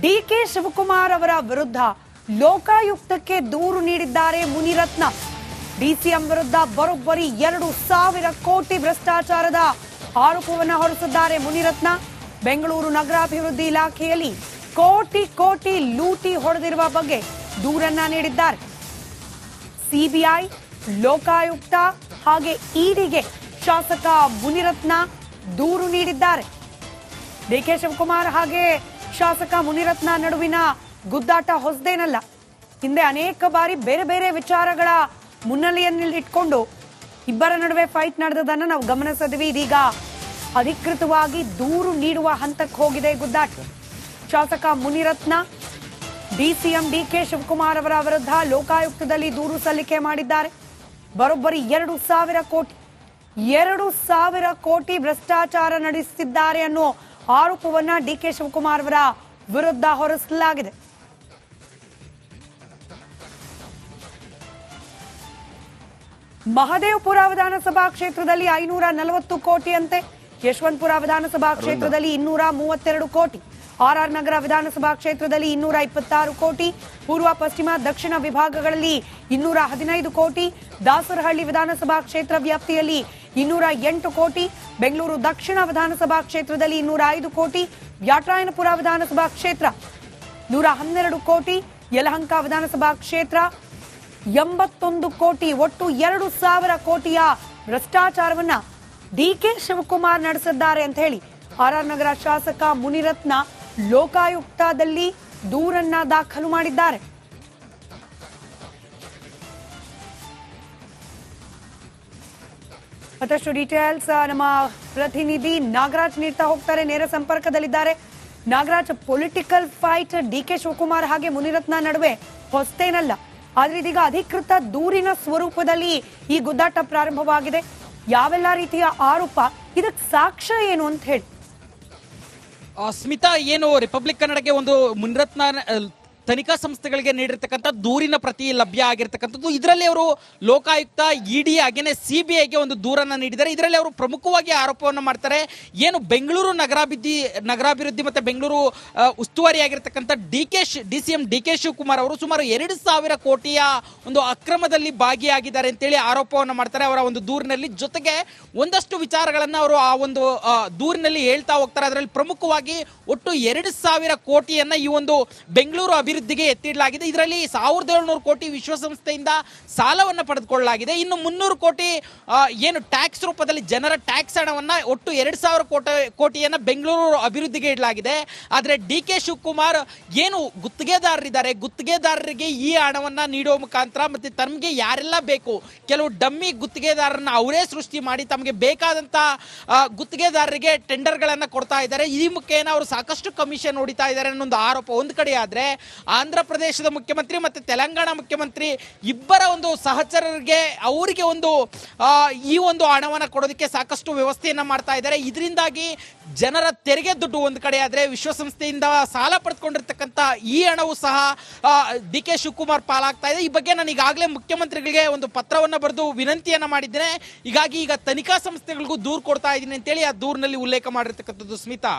DK Shivakumar ಅವರ ವಿರುದ್ಧ ಲೋಕಾಯುಕ್ತಕ್ಕೆ ದೂರು ನೀಡಿದ್ದಾರೆ ಮುನಿರತ್ನ. ಡಿಸಿಎಂ ವಿರುದ್ಧ ಬರೋಬ್ಬರಿ 2,000 ಕೋಟಿ ಭ್ರಷ್ಟಾಚಾರದ ಆರೋಪವನ್ನು ಹೊರಿಸಿದ್ದಾರೆ ಮುನಿರತ್ನ. ಬೆಂಗಳೂರು ನಗರಾಭಿವೃದ್ಧಿ ಇಲಾಖೆಯಲ್ಲಿ ಕೋಟಿ ಕೋಟಿ ಲೂಟಿ ಹೊಡೆದಿರುವ ಬಗ್ಗೆ ದೂರನ್ನ ನೀಡಿದ್ದಾರೆ. ಸಿಬಿಐ, ಲೋಕಾಯುಕ್ತ ಹಾಗೆ ಇಡಿಗೆ ಶಾಸಕ ಮುನಿರತ್ನ ದೂರು ನೀಡಿದ್ದಾರೆ. ಡಿಕೆ ಶಿವಕುಮಾರ್ ಹಾಗೆ ಶಾಸಕ ಮುನಿರತ್ನ ನಡುವಿನ ಗುದ್ದಾಟ ಹೊಸದೇನಲ್ಲ. ಹಿಂದೆ ಅನೇಕ ಬಾರಿ ಬೇರೆ ಬೇರೆ ವಿಚಾರಗಳ ಮುನ್ನೆಲೆಯನ್ನಿಟ್ಕೊಂಡು ಇಬ್ಬರ ನಡುವೆ ಫೈಟ್ ನಡೆದದನ್ನು ನಾವು ಗಮನಿಸಿದ್ವಿ. ಇದೀಗ ಅಧಿಕೃತವಾಗಿ ದೂರು ನೀಡುವ ಹಂತಕ್ಕೆ ಹೋಗಿದೆ ಗುದ್ದಾಟ. ಶಾಸಕ ಮುನಿರತ್ನ ಡಿಸಿಎಂ ಡಿಕೆ ಶಿವಕುಮಾರ್ ಅವರ ವಿರುದ್ಧ ಲೋಕಾಯುಕ್ತದಲ್ಲಿ ದೂರು ಸಲ್ಲಿಕೆ ಮಾಡಿದ್ದಾರೆ. ಬರೋಬ್ಬರಿ 2,000 ಕೋಟಿ ಭ್ರಷ್ಟಾಚಾರ ನಡೆಸುತ್ತಿದ್ದಾರೆ ಅನ್ನೋ ಆರೋಪವನ್ನ ಡಿಕೆ ಶಿವಕುಮಾರ್ ಅವರ ವಿರುದ್ಧ ಹೊರಿಸಲಾಗಿದೆ. ಮಹದೇವಪುರ ವಿಧಾನಸಭಾ ಕ್ಷೇತ್ರದಲ್ಲಿ 540 ಕೋಟಿ ಅಂತೆ. ಯಶವಂತಪುರ ವಿಧಾನಸಭಾ ಕ್ಷೇತ್ರದಲ್ಲಿ 232 ಕೋಟಿ. ಆರ್ಆರ್ ನಗರ ವಿಧಾನಸಭಾ ಕ್ಷೇತ್ರದಲ್ಲಿ 226 ಕೋಟಿ. ಪೂರ್ವ ಪಶ್ಚಿಮ ದಕ್ಷಿಣ ವಿಭಾಗಗಳಲ್ಲಿ 215 ಕೋಟಿ. ದಾಸರಹಳ್ಳಿ ವಿಧಾನಸಭಾ ಕ್ಷೇತ್ರ ವ್ಯಾಪ್ತಿಯಲ್ಲಿ 208 ಕೋಟಿ. ಬೆಂಗಳೂರು ದಕ್ಷಿಣ ವಿಧಾನಸಭಾ ಕ್ಷೇತ್ರದಲ್ಲಿ 205 ಕೋಟಿ. ವ್ಯಾಟರಾಯನಪುರ ವಿಧಾನಸಭಾ ಕ್ಷೇತ್ರ 112 ಕೋಟಿ. ಯಲಹಂಕ ವಿಧಾನಸಭಾ ಕ್ಷೇತ್ರ 81 ಕೋಟಿ. ಒಟ್ಟು 2,000 ಕೋಟಿಯ ಭ್ರಷ್ಟಾಚಾರವನ್ನ ಡಿಕೆ ಶಿವಕುಮಾರ್ ನಡೆಸಿದ್ದಾರೆ ಅಂತ ಹೇಳಿ ಆರ್ಆರ್ ನಗರ ಶಾಸಕ ಮುನಿರತ್ನ ಲೋಕಾಯುಕ್ತದಲ್ಲಿ ದೂರನ್ನ ದಾಖಲು ಮಾಡಿದ್ದಾರೆ. ಮತ್ತಷ್ಟು ಡೀಟೇಲ್ಸ್ ನಮ್ಮ ಪ್ರತಿನಿಧಿ ನಾಗರಾಜ್ ನೀಡ್ತಾ ಹೋಗ್ತಾರೆ, ನೇರ ಸಂಪರ್ಕದಲ್ಲಿದ್ದಾರೆ. Nagaraj, political fight D K Shivakumar ಹಾಗೆ ಮುನಿರತ್ನ ನಡುವೆ ಹೊಸತೇನಲ್ಲ, ಆದ್ರೆ ಇದೀಗ ಅಧಿಕೃತ ದೂರಿನ ಸ್ವರೂಪದಲ್ಲಿ ಈ ಗುದ್ದಾಟ ಪ್ರಾರಂಭವಾಗಿದೆ. ಯಾವೆಲ್ಲ ರೀತಿಯ ಆರೋಪ, ಇದಕ್ಕೆ ಸಾಕ್ಷ್ಯ ಏನು ಅಂತ ಹೇಳಿ? ಸ್ಮಿತಾ, ಏನು ರಿಪಬ್ಲಿಕ್ ಕನ್ನಡಕ್ಕೆ ಒಂದು ಮುನಿರತ್ನ ತನಿಖಾ ಸಂಸ್ಥೆಗಳಿಗೆ ನೀಡಿರ್ತಕ್ಕಂಥ ದೂರಿನ ಪ್ರತಿ ಲಭ್ಯ ಆಗಿರ್ತಕ್ಕಂಥದ್ದು. ಇದರಲ್ಲಿ ಅವರು ಲೋಕಾಯುಕ್ತ, ಇಡಿ ಹಾಗೇನೆ ಸಿಬಿಐಗೆ ಒಂದು ದೂರನ್ನು ನೀಡಿದ್ದಾರೆ. ಇದರಲ್ಲಿ ಅವರು ಪ್ರಮುಖವಾಗಿ ಆರೋಪವನ್ನು ಮಾಡ್ತಾರೆ, ಏನು ಬೆಂಗಳೂರು ನಗರಾಭಿವೃದ್ಧಿ ಮತ್ತು ಬೆಂಗಳೂರು ಉಸ್ತುವಾರಿ ಆಗಿರ್ತಕ್ಕಂಥ ಡಿಸಿಎಂ ಡಿಕೆ ಶಿವಕುಮಾರ್ ಅವರು ಸುಮಾರು 2,000 ಕೋಟಿಯ ಒಂದು ಅಕ್ರಮದಲ್ಲಿ ಭಾಗಿಯಾಗಿದ್ದಾರೆ ಅಂತೇಳಿ ಆರೋಪವನ್ನು ಮಾಡ್ತಾರೆ ಅವರ ಒಂದು ದೂರಿನಲ್ಲಿ. ಜೊತೆಗೆ ಒಂದಷ್ಟು ವಿಚಾರಗಳನ್ನು ಅವರು ಆ ಒಂದು ದೂರಿನಲ್ಲಿ ಹೇಳ್ತಾ ಹೋಗ್ತಾರೆ. ಅದರಲ್ಲಿ ಪ್ರಮುಖವಾಗಿ ಒಟ್ಟು 2,000 ಕೋಟಿಯನ್ನು ಈ ಒಂದು ಬೆಂಗಳೂರು ಅಭಿವೃದ್ಧಿಗೆ ಎತ್ತಿಡಲಾಗಿದೆ. ಇದರಲ್ಲಿ 1,700 ಕೋಟಿ ವಿಶ್ವಸಂಸ್ಥೆಯಿಂದ ಸಾಲವನ್ನು ಪಡೆದುಕೊಳ್ಳಲಾಗಿದೆ. ಇನ್ನು 300 ಕೋಟಿ ಏನು ಟ್ಯಾಕ್ಸ್ ರೂಪದಲ್ಲಿ ಜನರ ಟ್ಯಾಕ್ಸ್ ಹಣವನ್ನು ಒಟ್ಟು 2,000 ಕೋಟಿಯನ್ನು ಬೆಂಗಳೂರು ಅಭಿವೃದ್ಧಿಗೆ ಇಡಲಾಗಿದೆ. ಆದರೆ ಡಿಕೆ ಶಿವಕುಮಾರ್ ಏನು ಗುತ್ತಿಗೆದಾರರಿದ್ದಾರೆ, ಗುತ್ತಿಗೆದಾರರಿಗೆ ಈ ಹಣವನ್ನು ನೀಡುವ ಮುಖಾಂತರ ಮತ್ತು ತಮಗೆ ಯಾರೆಲ್ಲ ಬೇಕು ಕೆಲವು ಡಮ್ಮಿ ಗುತ್ತಿಗೆದಾರರನ್ನ ಅವರೇ ಸೃಷ್ಟಿ ಮಾಡಿ ತಮಗೆ ಬೇಕಾದಂಥ ಗುತ್ತಿಗೆದಾರರಿಗೆ ಟೆಂಡರ್ಗಳನ್ನು ಕೊಡ್ತಾ ಇದ್ದಾರೆ. ಈ ಮುಖೇನ ಅವರು ಸಾಕಷ್ಟು ಕಮಿಷನ್ ಹೊಡಿತಾ ಇದ್ದಾರೆ ಅನ್ನೊಂದು ಆರೋಪ ಒಂದು ಕಡೆ. ಆದರೆ ಆಂಧ್ರ ಪ್ರದೇಶದ ಮುಖ್ಯಮಂತ್ರಿ ಮತ್ತು ತೆಲಂಗಾಣ ಮುಖ್ಯಮಂತ್ರಿ ಇಬ್ಬರ ಒಂದು ಸಹಚರರಿಗೆ ಅವರಿಗೆ ಒಂದು ಈ ಒಂದು ಹಣವನ್ನು ಕೊಡೋದಕ್ಕೆ ಸಾಕಷ್ಟು ವ್ಯವಸ್ಥೆಯನ್ನು ಮಾಡ್ತಾ ಇದ್ದಾರೆ. ಇದರಿಂದಾಗಿ ಜನರ ತೆರಿಗೆ ದುಡ್ಡು ಒಂದು ಕಡೆ ಆದರೆ ವಿಶ್ವಸಂಸ್ಥೆಯಿಂದ ಸಾಲ ಪಡೆದುಕೊಂಡಿರ್ತಕ್ಕಂಥ ಈ ಹಣವು ಸಹ ಡಿಕೆ ಶಿವಕುಮಾರ್ ಪಾಲಾಗ್ತಾ ಇದೆ. ಈ ಬಗ್ಗೆ ನಾನು ಈಗಾಗಲೇ ಮುಖ್ಯಮಂತ್ರಿಗಳಿಗೆ ಒಂದು ಪತ್ರವನ್ನು ಬರೆದು ವಿನಂತಿಯನ್ನು ಮಾಡಿದ್ದೇನೆ. ಹೀಗಾಗಿ ಈಗ ತನಿಖಾ ಸಂಸ್ಥೆಗಳಿಗೂ ದೂರು ಕೊಡ್ತಾ ಇದ್ದೀನಿ ಅಂತೇಳಿ ಆ ದೂರಿನಲ್ಲಿ ಉಲ್ಲೇಖ ಮಾಡಿರ್ತಕ್ಕಂಥದ್ದು. ಸ್ಮಿತಾ,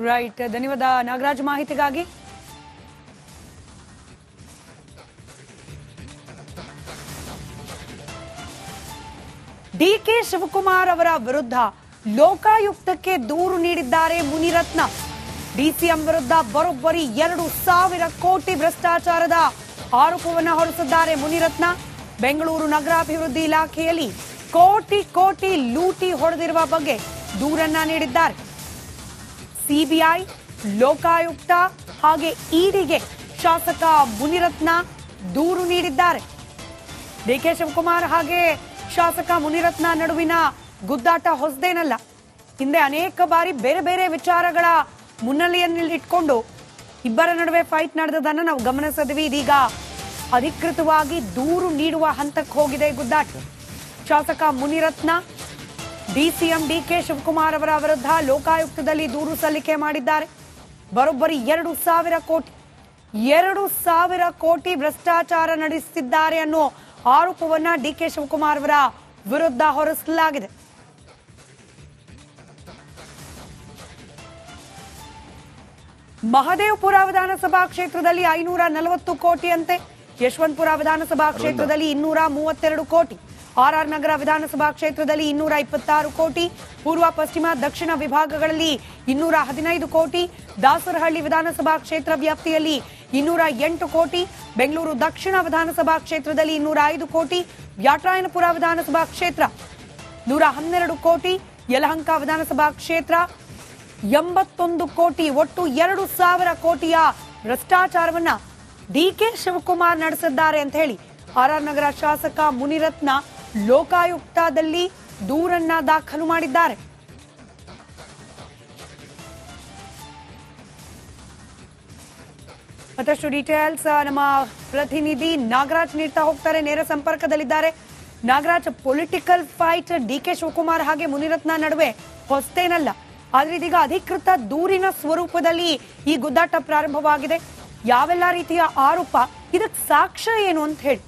ರೈಟ್, ಧನ್ಯವಾದ ನಾಗರಾಜ್ ಮಾಹಿತಿಗಾಗಿ. ಡಿಕೆ ಶಿವಕುಮಾರ್ ಅವರ ವಿರುದ್ಧ ಲೋಕಾಯುಕ್ತಕ್ಕೆ ದೂರು ನೀಡಿದ್ದಾರೆ ಮುನಿರತ್ನ. ಡಿಸಿಎಂ ವಿರುದ್ಧ ಬರೋಬ್ಬರಿ 2,000 ಕೋಟಿ ಭ್ರಷ್ಟಾಚಾರದ ಆರೋಪವನ್ನು ಹೊರಿಸಿದ್ದಾರೆ ಮುನಿರತ್ನ. ಬೆಂಗಳೂರು ನಗರಾಭಿವೃದ್ಧಿ ಇಲಾಖೆಯಲ್ಲಿ ಕೋಟಿ ಕೋಟಿ ಲೂಟಿ ಹೊಡೆದಿರುವ ಬಗ್ಗೆ ದೂರನ್ನ ನೀಡಿದ್ದಾರೆ. ಸಿಬಿಐ, ಲೋಕಾಯುಕ್ತ ಹಾಗೆ ಇಡಿಗೆ ಶಾಸಕ ಮುನಿರತ್ನ ದೂರು ನೀಡಿದ್ದಾರೆ. ಡಿಕೆ ಶಿವಕುಮಾರ್ ಹಾಗೆ ಶಾಸಕ ಮುನಿರತ್ನ ನಡುವಿನ ಗುದ್ದಾಟ ಹೊಸದೇನಲ್ಲ. ಹಿಂದೆ ಅನೇಕ ಬಾರಿ ಬೇರೆ ಬೇರೆ ವಿಚಾರಗಳ ಮುನ್ನೆಲೆಯನ್ನಿಟ್ಕೊಂಡು ಇಬ್ಬರ ನಡುವೆ ಫೈಟ್ ನಡೆದದನ್ನು ನಾವು ಗಮನಿಸಿದ್ವಿ. ಇದೀಗ ಅಧಿಕೃತವಾಗಿ ದೂರು ನೀಡುವ ಹಂತಕ್ಕೆ ಹೋಗಿದೆ ಗುದ್ದಾಟ. ಶಾಸಕ ಮುನಿರತ್ನ ಡಿಸಿಎಂ ಡಿಕೆ ಶಿವಕುಮಾರ್ ಅವರ ವಿರುದ್ಧ ಲೋಕಾಯುಕ್ತದಲ್ಲಿ ದೂರು ಸಲ್ಲಿಕೆ ಮಾಡಿದ್ದಾರೆ. ಬರೋಬ್ಬರಿ 2,000 ಕೋಟಿ ಭ್ರಷ್ಟಾಚಾರ ನಡೆಸುತ್ತಿದ್ದಾರೆ ಅನ್ನೋ ಆರೋಪವನ್ನ ಡಿಕೆ ಶಿವಕುಮಾರ್ ಅವರ ವಿರುದ್ಧ ಹೊರಿಸಲಾಗಿದೆ. ಮಹದೇವಪುರ ವಿಧಾನಸಭಾ ಕ್ಷೇತ್ರದಲ್ಲಿ 540 ಕೋಟಿಯಂತೆ. ಯಶವಂತಪುರ ವಿಧಾನಸಭಾ ಕ್ಷೇತ್ರದಲ್ಲಿ 232 ಕೋಟಿ. ಆರ್ಆರ್ ನಗರ ವಿಧಾನಸಭಾ ಕ್ಷೇತ್ರದಲ್ಲಿ 226 ಕೋಟಿ. ಪೂರ್ವ ಪಶ್ಚಿಮ ದಕ್ಷಿಣ ವಿಭಾಗಗಳಲ್ಲಿ 215 ಕೋಟಿ. ದಾಸರಹಳ್ಳಿ ವಿಧಾನಸಭಾ ಕ್ಷೇತ್ರ ವ್ಯಾಪ್ತಿಯಲ್ಲಿ 208 ಕೋಟಿ. ಬೆಂಗಳೂರು ದಕ್ಷಿಣ ವಿಧಾನಸಭಾ ಕ್ಷೇತ್ರದಲ್ಲಿ 205 ಕೋಟಿ. ವ್ಯಾಟರಾಯನಪುರ ವಿಧಾನಸಭಾ ಕ್ಷೇತ್ರ 112 ಕೋಟಿ. ಯಲಹಂಕ ವಿಧಾನಸಭಾ ಕ್ಷೇತ್ರ 81 ಕೋಟಿ. ಒಟ್ಟು 2,000 ಕೋಟಿಯ ಭ್ರಷ್ಟಾಚಾರವನ್ನ ಡಿಕೆ ಶಿವಕುಮಾರ್ ನಡೆಸಿದ್ದಾರೆ ಅಂತ ಹೇಳಿ ಆರ್ಆರ್ ನಗರ ಶಾಸಕ ಮುನಿರತ್ನ ಲೋಕಾಯುಕ್ತದಲ್ಲಿ ದೂರನ್ನ ದಾಖಲು ಮಾಡಿದ್ದಾರೆ. ಮತ್ತಷ್ಟು ಡೀಟೇಲ್ಸ್ ನಮ್ಮ ಪ್ರತಿನಿಧಿ ನಾಗರಾಜ್ ನೀಡ್ತಾ ಹೋಗ್ತಾರೆ, ನೇರ ಸಂಪರ್ಕದಲ್ಲಿದ್ದಾರೆ. Nagaraj, political fight D K Shivakumar ಹಾಗೆ ಮುನಿರತ್ನ ನಡುವೆ ಹೊಸತೇನಲ್ಲ, ಆದ್ರೆ ಇದೀಗ ಅಧಿಕೃತ ದೂರಿನ ಸ್ವರೂಪದಲ್ಲಿ ಈ ಗುದ್ದಾಟ ಪ್ರಾರಂಭವಾಗಿದೆ. ಯಾವೆಲ್ಲ ರೀತಿಯ ಆರೋಪ, ಇದಕ್ಕೆ ಸಾಕ್ಷ್ಯ ಏನು ಅಂತ ಹೇಳಿ?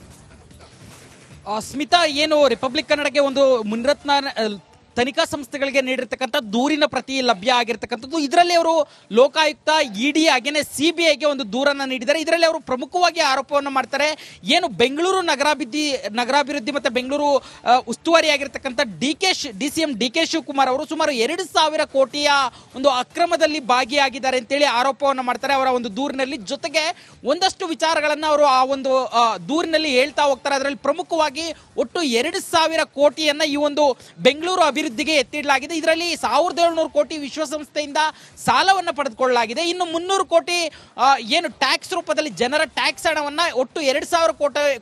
ಸ್ಮಿತಾ, ಏನು ರಿಪಬ್ಲಿಕ್ ಕನ್ನಡಕ್ಕೆ ಒಂದು ಮುನಿರತ್ನ ತನಿಖಾ ಸಂಸ್ಥೆಗಳಿಗೆ ನೀಡಿರ್ತಕ್ಕಂಥ ದೂರಿನ ಪ್ರತಿ ಲಭ್ಯ ಆಗಿರ್ತಕ್ಕಂಥದ್ದು. ಇದರಲ್ಲಿ ಅವರು ಲೋಕಾಯುಕ್ತ, ಇಡಿ ಹಾಗೇನೆ ಸಿಬಿಐಗೆ ಒಂದು ದೂರನ್ನ ನೀಡಿದ್ದಾರೆ. ಇದರಲ್ಲಿ ಅವರು ಪ್ರಮುಖವಾಗಿ ಆರೋಪವನ್ನು ಮಾಡ್ತಾರೆ, ಏನು ಬೆಂಗಳೂರು ನಗರಾಭಿವೃದ್ಧಿ ಮತ್ತೆ ಬೆಂಗಳೂರು ಉಸ್ತುವಾರಿ ಆಗಿರ್ತಕ್ಕಂಥ ಡಿಸಿಎಂ ಡಿಕೆ ಶಿವಕುಮಾರ್ ಅವರು ಸುಮಾರು 2,000 ಕೋಟಿಯ ಒಂದು ಅಕ್ರಮದಲ್ಲಿ ಭಾಗಿಯಾಗಿದ್ದಾರೆ ಅಂತೇಳಿ ಆರೋಪವನ್ನು ಮಾಡ್ತಾರೆ ಅವರ ಒಂದು ದೂರಿನಲ್ಲಿ. ಜೊತೆಗೆ ಒಂದಷ್ಟು ವಿಚಾರಗಳನ್ನು ಅವರು ಆ ಒಂದು ದೂರಿನಲ್ಲಿ ಹೇಳ್ತಾ ಹೋಗ್ತಾರೆ. ಅದರಲ್ಲಿ ಪ್ರಮುಖವಾಗಿ ಒಟ್ಟು 2,000 ಕೋಟಿಯನ್ನ ಈ ಒಂದು ಬೆಂಗಳೂರು ಅಭಿವೃದ್ಧಿಗೆ ಎತ್ತಿಡಲಾಗಿದೆ. ಇದರಲ್ಲಿ 1,700 ಕೋಟಿ ವಿಶ್ವಸಂಸ್ಥೆಯಿಂದ ಸಾಲವನ್ನು ಪಡೆದುಕೊಳ್ಳಲಾಗಿದೆ. ಇನ್ನು 300 ಕೋಟಿ ಏನು ಟ್ಯಾಕ್ಸ್ ರೂಪದಲ್ಲಿ ಜನರ ಟ್ಯಾಕ್ಸ್ ಹಣವನ್ನ ಒಟ್ಟು 2,000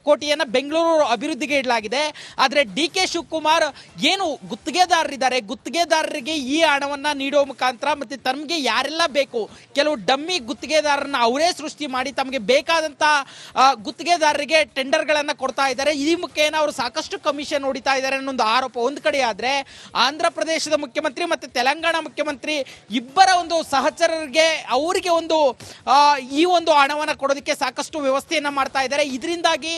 ಕೋಟಿಯನ್ನ ಬೆಂಗಳೂರು ಅಭಿವೃದ್ಧಿಗೆ ಇಡಲಾಗಿದೆ. ಆದರೆ ಡಿಕೆ ಶಿವಕುಮಾರ್ ಏನು ಗುತ್ತಿಗೆದಾರರಿದ್ದಾರೆ, ಗುತ್ತಿಗೆದಾರರಿಗೆ ಈ ಹಣವನ್ನ ನೀಡುವ ಮುಖಾಂತರ ಮತ್ತೆ ತಮಗೆ ಯಾರೆಲ್ಲ ಬೇಕು, ಕೆಲವು ಡಮ್ಮಿ ಗುತ್ತಿಗೆದಾರರನ್ನ ಅವರೇ ಸೃಷ್ಟಿ ಮಾಡಿ ತಮಗೆ ಬೇಕಾದಂತ ಗುತ್ತಿಗೆದಾರರಿಗೆ ಟೆಂಡರ್ಗಳನ್ನ ಕೊಡ್ತಾ ಇದ್ದಾರೆ. ಈ ಮುಖೇನ ಅವರು ಸಾಕಷ್ಟು ಕಮಿಷನ್ ಹೊಡಿತಾ ಇದ್ದಾರೆ ಅನ್ನೋ ಒಂದು ಆರೋಪ ಒಂದು ಕಡೆ ಆದ್ರೆ, ಆಂಧ್ರ ಪ್ರದೇಶದ ಮುಖ್ಯಮಂತ್ರಿ ಮತ್ತೆ ತೆಲಂಗಾಣ ಮುಖ್ಯಮಂತ್ರಿ ಇಬ್ಬರ ಒಂದು ಸಹಚರರಿಗೆ ಅವರಿಗೆ ಒಂದು ಈ ಒಂದು ಹಣವನ್ನು ಕೊಡೋದಕ್ಕೆ ಸಾಕಷ್ಟು ವ್ಯವಸ್ಥೆಯನ್ನ ಮಾಡ್ತಾ ಇದ್ದಾರೆ. ಇದರಿಂದಾಗಿ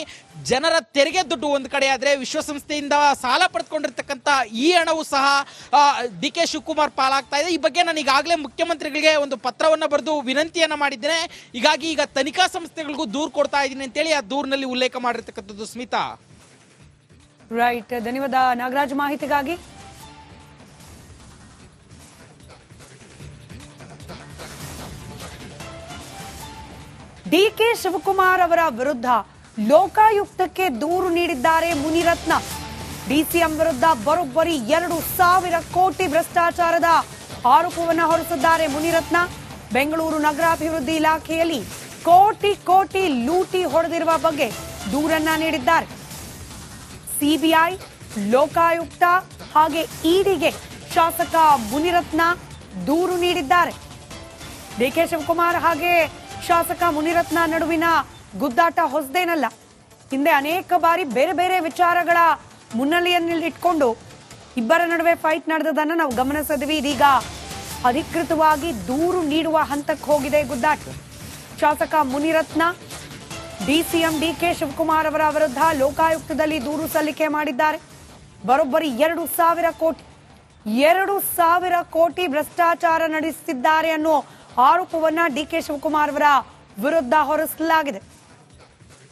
ಜನರ ತೆರಿಗೆ ದುಡ್ಡು ಒಂದು ಕಡೆ ಆದ್ರೆ, ವಿಶ್ವಸಂಸ್ಥೆಯಿಂದ ಸಾಲ ಪಡೆದುಕೊಂಡಿರ್ತಕ್ಕಂಥ ಈ ಹಣವು ಸಹ ಡಿಕೆ ಶಿವಕುಮಾರ್ ಪಾಲಾಗ್ತಾ ಇದೆ. ಈ ಬಗ್ಗೆ ನಾನು ಈಗಾಗಲೇ ಮುಖ್ಯಮಂತ್ರಿಗಳಿಗೆ ಒಂದು ಪತ್ರವನ್ನು ಬರೆದು ವಿನಂತಿಯನ್ನ ಮಾಡಿದ್ದೇನೆ. ಹೀಗಾಗಿ ಈಗ ತನಿಖಾ ಸಂಸ್ಥೆಗಳಿಗೂ ದೂರು ಕೊಡ್ತಾ ಇದ್ದೀನಿ ಅಂತೇಳಿ ಆ ದೂರಿನಲ್ಲಿ ಉಲ್ಲೇಖ ಮಾಡಿರ್ತಕ್ಕಂಥದ್ದು. ಸ್ಮಿತಾ, ರೈಟ್, ಧನ್ಯವಾದ ನಾಗರಾಜ್ ಮಾಹಿತಿಗಾಗಿ. ಡಿಕೆ ಶಿವಕುಮಾರ್ ಅವರ ವಿರುದ್ಧ ಲೋಕಾಯುಕ್ತಕ್ಕೆ ದೂರು ನೀಡಿದ್ದಾರೆ ಮುನಿರತ್ನ. ಡಿಸಿಎಂ ವಿರುದ್ಧ ಬರೋಬ್ಬರಿ 2,000 ಕೋಟಿ ಭ್ರಷ್ಟಾಚಾರದ ಆರೋಪವನ್ನು ಹೊರಿಸಿದ್ದಾರೆ ಮುನಿರತ್ನ. ಬೆಂಗಳೂರು ನಗರಾಭಿವೃದ್ಧಿ ಇಲಾಖೆಯಲ್ಲಿ ಕೋಟಿ ಕೋಟಿ ಲೂಟಿ ಹೊಡೆದಿರುವ ಬಗ್ಗೆ ದೂರನ್ನ ನೀಡಿದ್ದಾರೆ. ಸಿಬಿಐ, ಲೋಕಾಯುಕ್ತ ಹಾಗೆ ಇಡಿಗೆ ಶಾಸಕ ಮುನಿರತ್ನ ದೂರು ನೀಡಿದ್ದಾರೆ. ಡಿಕೆ ಶಿವಕುಮಾರ್ ಹಾಗೆ ಶಾಸಕ ಮುನಿರತ್ನ ನಡುವಿನ ಗುದ್ದಾಟ ಹೊಸದೇನಲ್ಲ. ಹಿಂದೆ ಅನೇಕ ಬಾರಿ ಬೇರೆ ಬೇರೆ ವಿಚಾರಗಳ ಮುನ್ನೆಲೆಯನ್ನಿಟ್ಕೊಂಡು ಇಬ್ಬರ ನಡುವೆ ಫೈಟ್ ನಡೆದದನ್ನು ನಾವು ಗಮನಿಸಿದ್ವಿ. ಇದೀಗ ಅಧಿಕೃತವಾಗಿ ದೂರು ನೀಡುವ ಹಂತಕ್ಕೆ ಹೋಗಿದೆ ಗುದ್ದಾಟ. ಶಾಸಕ ಮುನಿರತ್ನ ಡಿಸಿಎಂ ಡಿಕೆ ಶಿವಕುಮಾರ್ ಅವರ ವಿರುದ್ಧ ಲೋಕಾಯುಕ್ತದಲ್ಲಿ ದೂರು ಸಲ್ಲಿಕೆ ಮಾಡಿದ್ದಾರೆ. ಬರೋಬ್ಬರಿ 2,000 ಕೋಟಿ ಭ್ರಷ್ಟಾಚಾರ ನಡೆಸುತ್ತಿದ್ದಾರೆ ಅನ್ನೋ ಆರೋಪವನ್ನ ಡಿಕೆ ಶಿವಕುಮಾರ್ ಅವರ ವಿರುದ್ಧ ಹೊರಿಸಲಾಗಿದೆ.